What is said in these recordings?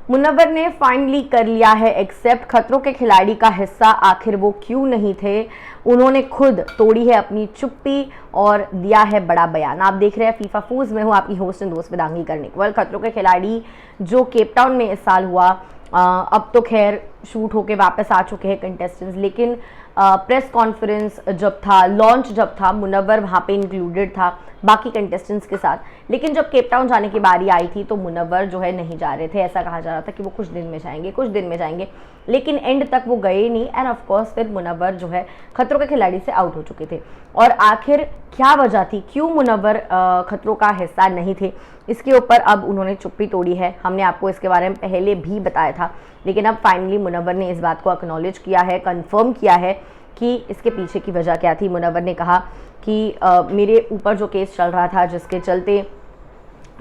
मुनव्वर ने फाइनली कर लिया है एक्सेप्ट, खतरों के खिलाड़ी का हिस्सा आखिर वो क्यों नहीं थे। उन्होंने खुद तोड़ी है अपनी चुप्पी और दिया है बड़ा बयान। आप देख रहे हैं फीफा फूज में हूँ आपकी होस्ट एंड दोस्त विदांगी कर्णिक। वेल, खतरों के खिलाड़ी जो केप टाउन में इस साल हुआ, अब तो खैर शूट होके वापस आ चुके हैं कंटेस्टेंट्स, लेकिन प्रेस कॉन्फ्रेंस जब था, लॉन्च जब था, मुनव्वर वहाँ पे इंक्लूडेड था बाकी कंटेस्टेंट्स के साथ। लेकिन जब केप टाउन जाने की बारी आई थी तो मुनव्वर जो है नहीं जा रहे थे। ऐसा कहा जा रहा था कि वो कुछ दिन में जाएंगे, लेकिन एंड तक वो गए नहीं। एंड ऑफ कोर्स फिर मुनव्वर जो है खतरों के खिलाड़ी से आउट हो चुके थे। और आखिर क्या वजह थी, क्यों मुनव्वर खतरों का हिस्सा नहीं थे, इसके ऊपर अब उन्होंने चुप्पी तोड़ी है। हमने आपको इसके बारे में पहले भी बताया था, लेकिन अब फाइनली मुनव्वर ने इस बात को एक्नॉलेज किया है, कंफर्म किया है कि इसके पीछे की वजह क्या थी। मुनव्वर ने कहा कि मेरे ऊपर जो केस चल रहा था, जिसके चलते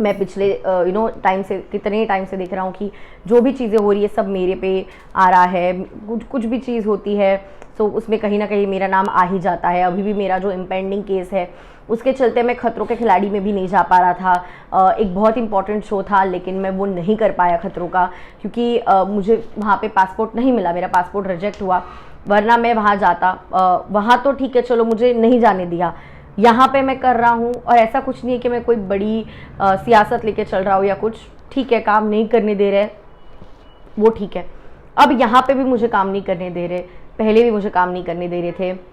मैं पिछले कितने टाइम से देख रहा हूँ कि जो भी चीज़ें हो रही है सब मेरे पे आ रहा है। कुछ भी चीज़ होती है तो उसमें कहीं ना कहीं मेरा नाम आ ही जाता है। अभी भी मेरा जो इम्पेंडिंग केस है उसके चलते मैं खतरों के खिलाड़ी में भी नहीं जा पा रहा था। एक बहुत इंपॉर्टेंट शो था लेकिन मैं वो नहीं कर पाया खतरों का, क्योंकि मुझे वहाँ पे पासपोर्ट नहीं मिला, मेरा पासपोर्ट रिजेक्ट हुआ। वरना मैं वहाँ जाता। वहाँ तो ठीक है, चलो मुझे नहीं जाने दिया, यहाँ पे मैं कर रहा हूँ। और ऐसा कुछ नहीं है कि मैं कोई बड़ी सियासत लेके चल रहा हूँ या कुछ, ठीक है काम नहीं करने दे रहे वो ठीक है। अब यहाँ पे भी मुझे काम नहीं करने दे रहे, पहले भी मुझे काम नहीं करने दे रहे थे।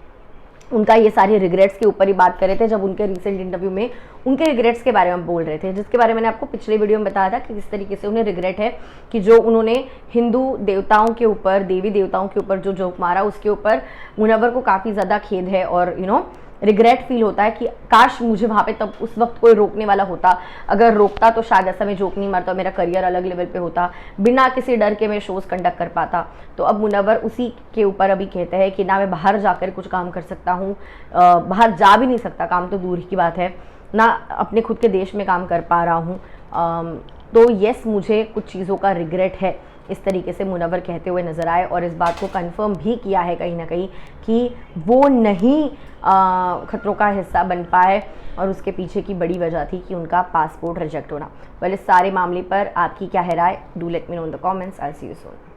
उनका ये सारे रिग्रेट्स के ऊपर ही बात कर रहे थे जब उनके रिसेंट इंटरव्यू में उनके रिग्रेट्स के बारे में बोल रहे थे, जिसके बारे में मैंने आपको पिछले वीडियो में बताया था कि किस तरीके से उन्हें रिग्रेट है कि जो उन्होंने हिंदू देवताओं के ऊपर, देवी देवताओं के ऊपर जो जोक मारा, उसके ऊपर मुनव्वर को काफ़ी ज़्यादा खेद है और रिग्रेट फील होता है कि काश मुझे वहाँ पे तब उस वक्त कोई रोकने वाला होता। अगर रोकता तो शायद ऐसा मैं जोक नहीं मारता, मेरा करियर अलग लेवल पे होता, बिना किसी डर के मैं शोज़ कंडक्ट कर पाता। तो अब मुनव्वर उसी के ऊपर अभी कहते हैं कि ना मैं बाहर जाकर कुछ काम कर सकता हूँ, बाहर जा भी नहीं सकता, काम तो दूर की बात है, ना अपने खुद के देश में काम कर पा रहा हूँ। तो येस, मुझे कुछ चीज़ों का रिग्रेट है, इस तरीके से मुनव्वर कहते हुए नज़र आए। और इस बात को कंफर्म भी किया है कहीं ना कहीं कि वो नहीं खतरों का हिस्सा बन पाए और उसके पीछे की बड़ी वजह थी कि उनका पासपोर्ट रिजेक्ट होना। वेल, इस सारे मामले पर आपकी क्या है राय? Do let me know in the comments. I see you soon.